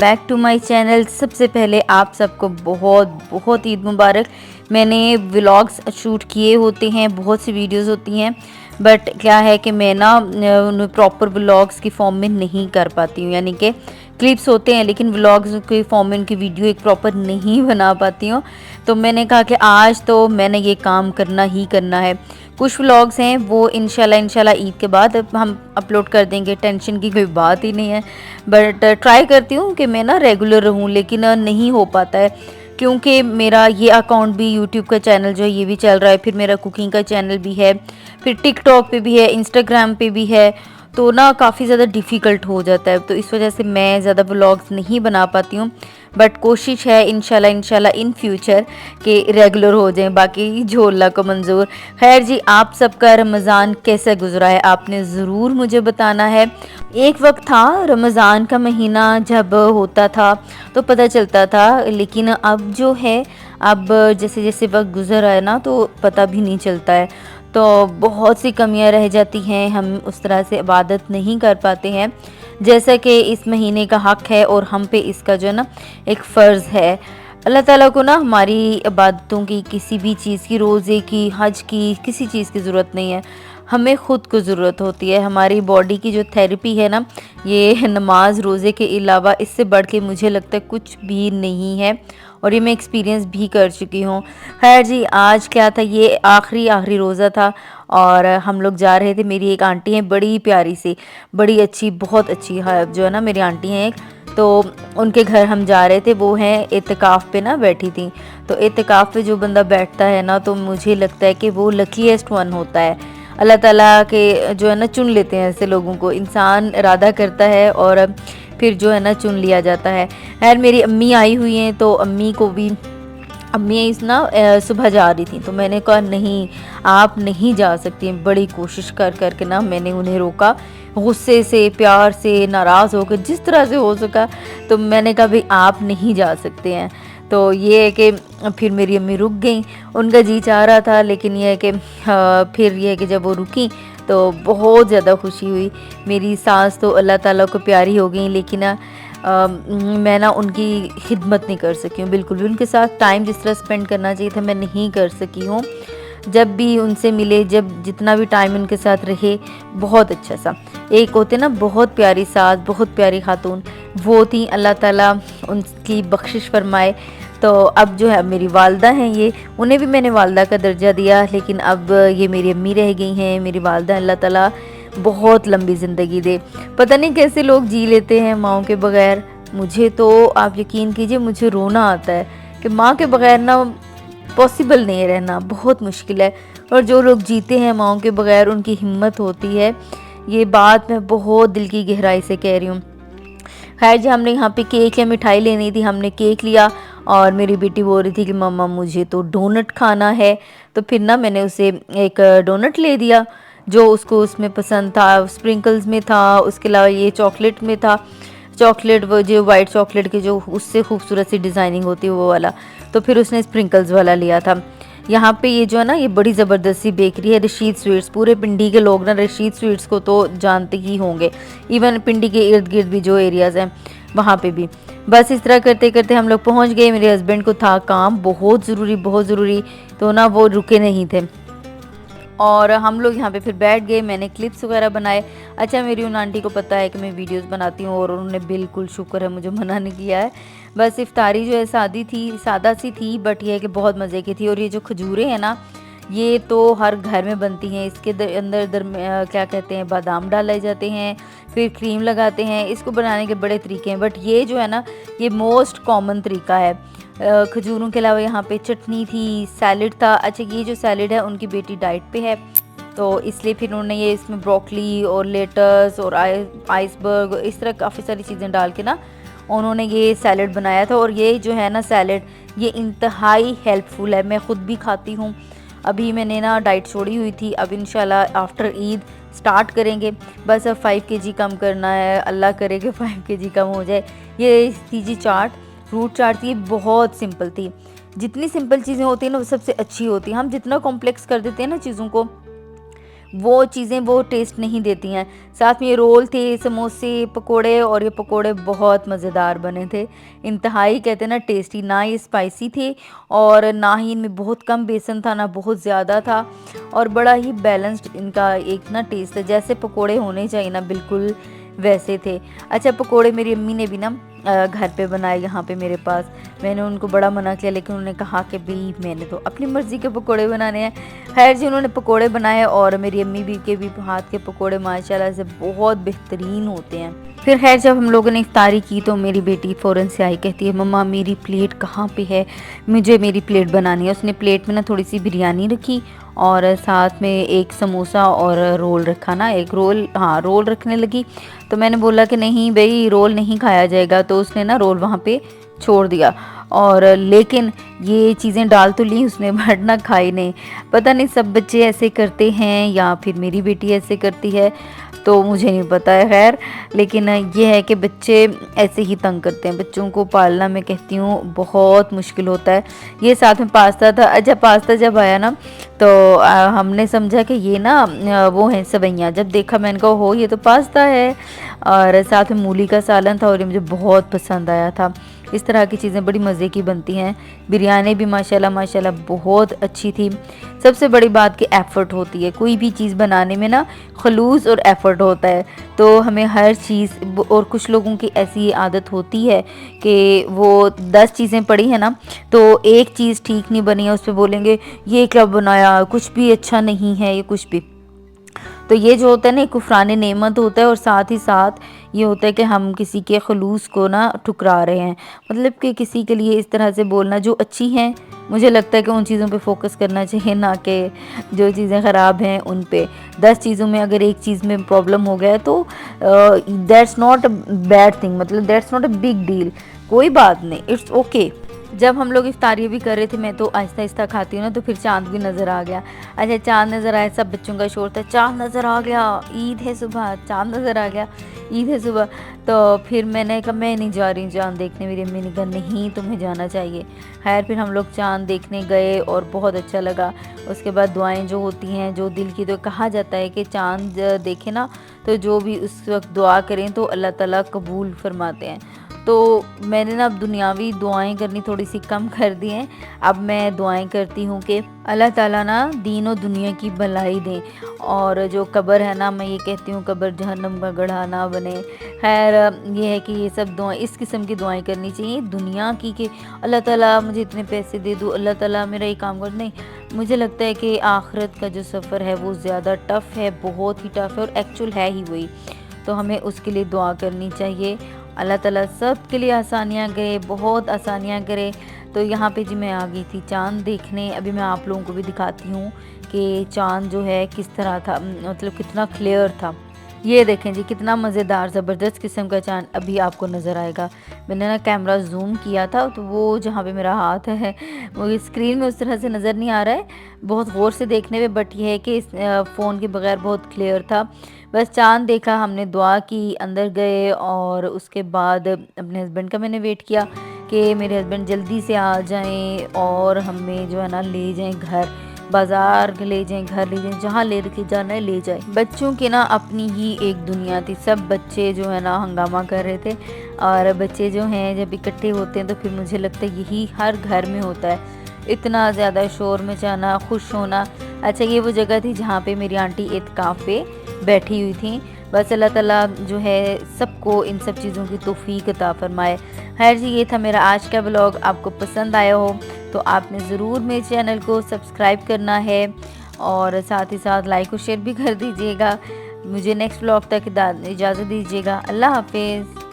Back to my channel. सबसे पहले आप सबको बहुत बहुत ईद मुबारक। मैंने व्लॉग्स शूट किए होते हैं, बहुत सी वीडियोस होती हैं, बट क्या है कि मैं ना प्रॉपर व्लॉग्स की फॉर्म में नहीं कर पाती हूँ, यानी कि क्लिप्स होते हैं लेकिन व्लॉग्स के फॉर्म में उनकी वीडियो एक प्रॉपर नहीं बना पाती हूँ। तो मैंने कहा कि आज तो मैंने ये काम करना ही करना है। कुछ व्लॉग्स हैं वो इंशाल्लाह ईद के बाद हम अपलोड कर देंगे, टेंशन की कोई बात ही नहीं है। बट ट्राई करती हूँ कि मैं ना रेगुलर रहूँ, लेकिन नहीं हो पाता है क्योंकि मेरा ये अकाउंट भी, यूट्यूब का चैनल जो है ये भी चल रहा है, फिर मेरा कुकिंग का चैनल भी है, फिर टिकटॉक पे भी है, इंस्टाग्राम पे भी है, तो ना काफ़ी ज़्यादा डिफ़िकल्ट हो जाता है। तो इस वजह से मैं ज़्यादा व्लॉग्स नहीं बना पाती हूँ, बट कोशिश है इंशाल्लाह इन फ्यूचर के रेगुलर हो जाएं, बाकी जो अल्लाह को मंजूर। खैर जी, आप सबका रमज़ान कैसे गुजरा है आपने ज़रूर मुझे बताना है। एक वक्त था रमज़ान का महीना जब होता था तो पता चलता था, लेकिन अब जो है, अब जैसे जैसे वक्त गुजर रहा है ना तो पता भी नहीं चलता है। तो बहुत सी कमियां रह जाती हैं, हम उस तरह से इबादत नहीं कर पाते हैं जैसा कि इस महीने का हक़ है और हम पे इसका जो है ना एक फ़र्ज़ है। अल्लाह ताला को ना हमारी इबादतों की, किसी भी चीज़ की, रोज़े की, हज की, किसी चीज़ की ज़रूरत नहीं है, हमें ख़ुद को ज़रूरत होती है। हमारी बॉडी की जो थेरेपी है ना, ये नमाज रोज़े के अलावा इससे बढ़ के मुझे लगता है कुछ भी नहीं है, और ये मैं एक्सपीरियंस भी कर चुकी हूँ। खैर जी, आज क्या था, ये आखिरी रोज़ा था और हम लोग जा रहे थे। मेरी एक आंटी है, बड़ी प्यारी सी, बड़ी अच्छी, बहुत अच्छी है, जो है ना मेरी आंटी हैं एक, तो उनके घर हम जा रहे थे। वो हैं एतकाफ़ पे ना बैठी थी। तो एतकाफ़ पे जो बंदा बैठता है ना, तो मुझे लगता है कि वो लकीएस्ट वन होता है। अल्लाह ताला के जो है ना चुन लेते हैं ऐसे लोगों को, इंसान इरादा करता है और फिर जो है ना चुन लिया जाता है। खैर मेरी अम्मी आई हुई हैं, तो अम्मी को भी, अम्मी इस ना सुबह जा रही थी, तो मैंने कहा नहीं, आप नहीं जा सकती। बड़ी कोशिश कर कर के ना मैंने उन्हें रोका, गुस्से से, प्यार से, नाराज़ होकर, जिस तरह से हो सका। तो मैंने कहा भाई आप नहीं जा सकते हैं। तो ये है कि फिर मेरी अम्मी रुक गई, उनका जी चाह रहा था, लेकिन ये है कि फिर ये है कि जब वो रुकी तो बहुत ज़्यादा खुशी हुई। मेरी सास तो अल्लाह ताला को प्यारी हो गई, लेकिन मैं ना उनकी खिदमत नहीं कर सकी हूँ बिल्कुल भी। उनके साथ टाइम जिस तरह स्पेंड करना चाहिए था, मैं नहीं कर सकी हूँ। जब भी उनसे मिले, जब जितना भी टाइम उनके साथ रहे, बहुत अच्छा सा। एक होते ना बहुत प्यारी सास, बहुत प्यारी खातून, वो थी, अल्लाह ताला उनकी बख्शिश फरमाए। तो अब जो है मेरी वालदा हैं, ये उन्हें भी मैंने वालदा का दर्जा दिया, लेकिन अब ये मेरी अम्मी रह गई हैं। मेरी वालदा, अल्लाह ताला बहुत लंबी ज़िंदगी दे। पता नहीं कैसे लोग जी लेते हैं माँओं के बग़ैर। मुझे तो आप यकीन कीजिए, मुझे रोना आता है कि माँ के बग़ैर ना पॉसिबल नहीं है रहना, बहुत मुश्किल है। और जो लोग जीते हैं माँओं के बग़ैर, उनकी हिम्मत होती है। ये बात मैं बहुत दिल की गहराई से कह रही हूँ। खैर जी, हमने यहाँ पे केक या मिठाई लेनी थी, हमने केक लिया और मेरी बेटी बोल रही थी कि मम्मा मुझे तो डोनट खाना है। तो फिर ना मैंने उसे एक डोनट ले दिया जो उसको उसमें पसंद था, स्प्रिंकल्स में था, उसके अलावा ये चॉकलेट में था। चॉकलेट, वो जो वाइट चॉकलेट की जो उससे खूबसूरत सी डिज़ाइनिंग होती है वो वाला। तो फिर उसने स्प्रिंकल्स वाला लिया था। यहाँ पे ये जो है ना, ये बड़ी ज़बरदस्त सी बेकरी है, रशीद स्वीट्स। पूरे पिंडी के लोग ना रशीद स्वीट्स को तो जानते ही होंगे, इवन पिंडी के इर्द गिर्द भी जो एरियाज़ हैं वहाँ पे भी। बस इस तरह करते करते हम लोग पहुँच गए। मेरे हस्बैंड को था काम बहुत ज़रूरी, तो ना वो रुके नहीं थे और हम लोग यहाँ पे फिर बैठ गए। मैंने क्लिप्स वगैरह बनाए। अच्छा, मेरी उन आंटी को पता है कि मैं वीडियोस बनाती हूँ और उन्होंने बिल्कुल, शुक्र है, मुझे मना नहीं किया है। बस इफ्तारी जो है सादा सी थी, बट ये है कि बहुत मज़े की थी। और ये जो खजूरें हैं ना, ये तो हर घर में बनती हैं। इसके अंदर क्या कहते हैं, बादाम डाले जाते हैं, फिर क्रीम लगाते हैं। इसको बनाने के बड़े तरीके हैं, बट ये जो है ना, ये मोस्ट कॉमन तरीका है। खजूरों के अलावा यहाँ पे चटनी थी, सैलड था। अच्छा, ये जो सैलड है, उनकी बेटी डाइट पे है, तो इसलिए फिर उन्होंने ये इसमें ब्रोकली और लेटस और आइसबर्ग, इस तरह काफ़ी सारी चीज़ें डाल के ना उन्होंने ये सैलड बनाया था। और ये जो है ना सैलड, ये इंतहाई हेल्पफुल है, मैं ख़ुद भी खाती हूँ। अभी मैंने ना डाइट छोड़ी हुई थी, अब इंशाल्लाह आफ्टर ईद स्टार्ट करेंगे। बस अब 5 kg कम करना है, अल्लाह करे कि 5 kg कम हो जाए। ये थी जी चाट, फ्रूट चाट थी, बहुत सिंपल थी। जितनी सिंपल चीज़ें होती हैं ना, वो सबसे अच्छी होती हैं। हम जितना कॉम्प्लेक्स कर देते हैं ना चीज़ों को, वो चीज़ें वो टेस्ट नहीं देती हैं। साथ में ये रोल थे, समोसे, पकोड़े, और ये पकोड़े बहुत मज़ेदार बने थे। इंतहाई कहते हैं ना टेस्टी, ना ये स्पाइसी थे और ना ही इनमें बहुत कम बेसन था, ना बहुत ज़्यादा था, और बड़ा ही बैलेंस्ड इनका एक ना टेस्ट है, जैसे पकोड़े होने चाहिए ना बिल्कुल वैसे थे। अच्छा, पकोड़े मेरी अम्मी ने भी ना घर पे बनाए यहाँ पे मेरे पास। मैंने उनको बड़ा मना किया, लेकिन उन्होंने कहा कि भई मैंने तो अपनी मर्ज़ी के पकोड़े बनाने हैं। खैर जी, उन्होंने पकोड़े बनाए और मेरी अम्मी भी के भी हाथ के पकोड़े माशाल्लाह से बहुत बेहतरीन होते हैं। फिर खैर जब हम लोगों ने इफ्तारी की तो मेरी बेटी फ़ौरन से आई, कहती है मम्मा मेरी प्लेट कहाँ पे है, मुझे मेरी प्लेट बनानी है। उसने प्लेट में ना थोड़ी सी बिरयानी रखी और साथ में एक समोसा और रोल रखा ना, एक रोल, हाँ रोल रखने लगी। तो मैंने बोला कि नहीं भाई रोल नहीं खाया जाएगा, तो उसने ना रोल वहाँ पे छोड़ दिया। और लेकिन ये चीज़ें डाल तो ली उसने बट ना खाई नहीं। पता नहीं सब बच्चे ऐसे करते हैं या फिर मेरी बेटी ऐसे करती है, तो मुझे नहीं पता है। खैर लेकिन ये है कि बच्चे ऐसे ही तंग करते हैं। बच्चों को पालना मैं कहती हूँ बहुत मुश्किल होता है। ये साथ में पास्ता था। अच्छा, पास्ता जब आया ना तो हमने समझा कि ये ना वो है सेवइयाँ। जब देखा मैंने कहा हो ये तो पास्ता है, और साथ में मूली का सालन था और ये मुझे बहुत पसंद आया था। इस तरह की चीज़ें बड़ी मज़े की बनती हैं। बिरयानी भी माशाल्लाह माशाल्लाह बहुत अच्छी थी। सबसे बड़ी बात कि एफ़र्ट होती है, कोई भी चीज़ बनाने में ना खलूस और एफ़र्ट होता है। तो हमें हर चीज़, और कुछ लोगों की ऐसी आदत होती है कि वो 10 चीज़ें पड़ी हैं ना, तो एक चीज़ ठीक नहीं बनी है उस पे बोलेंगे ये क्या बनाया, कुछ भी अच्छा नहीं है, ये कुछ भी। तो ये जो होता है ना, एक कुफरान नेमत होता है, और साथ ही साथ ये होता है कि हम किसी के खलूस को ना ठुकरा रहे हैं। मतलब कि किसी के लिए इस तरह से बोलना जो अच्छी हैं, मुझे लगता है कि उन चीज़ों पे फोकस करना चाहिए, ना कि जो चीज़ें ख़राब हैं उन पे। 10 चीज़ों में अगर एक चीज़ में प्रॉब्लम हो गया है तो that's not a bad thing, मतलब that's not a big deal, कोई बात नहीं, इट्स ओके। जब हम लोग इफ्तारी भी कर रहे थे, मैं तो आहिस्ता आहिस्ता खाती हूँ ना, तो फिर चाँद भी नज़र आ गया। अच्छा, चाँद नज़र आया, सब बच्चों का शोर था, चाँद नज़र आ गया, ईद है सुबह, चाँद नज़र आ गया, ईद है सुबह। तो फिर मैंने कहा मैं नहीं जा रही चाँद देखने। मेरी अम्मी ने कहा नहीं तुम्हें जाना चाहिए। खैर फिर हम लोग चाँद देखने गए और बहुत अच्छा लगा। उसके बाद दुआएं जो होती हैं जो दिल की, तो कहा जाता है कि चाँद देखे ना तो जो भी उस वक्त दुआ करें तो अल्लाह ताला कबूल फरमाते हैं। तो मैंने ना अब दुनियावी दुआएं करनी थोड़ी सी कम कर दी हैं। अब मैं दुआएं करती हूँ कि अल्लाह ताला ना दीन और दुनिया की भलाई दें, और जो कब्र है ना, मैं ये कहती हूँ कब्र जहन्नम का गढ़ा ना बने। खैर ये है कि ये सब दुआएं, इस किस्म की दुआएं करनी चाहिए दुनिया की, कि अल्लाह ताला मुझे इतने पैसे दे दो, अल्लाह ताला मेरा ये काम कर। नहीं, मुझे लगता है कि आखिरत का जो सफ़र है वो ज़्यादा टफ़ है, बहुत ही टफ़ है, और एक्चुअल है ही वही। तो हमें उसके लिए दुआ करनी चाहिए। अल्लाह ताला सब के लिए आसानियाँ करे, बहुत आसानियाँ करे। तो यहाँ पे जी मैं आ गई थी चाँद देखने। अभी मैं आप लोगों को भी दिखाती हूँ कि चाँद जो है किस तरह था, मतलब कितना क्लियर था। ये देखें जी कितना मज़ेदार ज़बरदस्त किस्म का चाँद अभी आपको नज़र आएगा। मैंने ना कैमरा ज़ूम किया था तो वो जहाँ पे मेरा हाथ है वो स्क्रीन में उस तरह से नज़र नहीं आ रहा है बहुत गौर से देखने में, बट ये है कि इस फ़ोन के बगैर बहुत क्लियर था। बस चाँद देखा, हमने दुआ की, अंदर गए, और उसके बाद अपने हस्बैंड का मैंने वेट किया कि मेरे हस्बैंड जल्दी से आ जाएं और हमें जो है ना ले जाएं घर, बाज़ार ले जाएं, घर ले जाएं, जहाँ ले के जाना है ले जाएं। बच्चों की ना अपनी ही एक दुनिया थी। सब बच्चे जो है ना हंगामा कर रहे थे, और बच्चे जो हैं जब इकट्ठे होते हैं तो फिर मुझे लगता है यही हर घर में होता है, इतना ज़्यादा शोर मचाना, खुश होना। अच्छा, ये वो जगह थी जहाँ पे मेरी आंटी इत्काफ़ पे बैठी हुई थी। बस अल्लाह ताला जो है सबको इन सब चीज़ों की तौफीक अता फरमाए। खैर जी, ये था मेरा आज का व्लॉग। आपको पसंद आया हो तो आपने ज़रूर मेरे चैनल को सब्सक्राइब करना है, और साथ ही साथ लाइक और शेयर भी कर दीजिएगा। मुझे नेक्स्ट व्लॉग तक इजाज़त दीजिएगा। अल्लाह हाफिज़।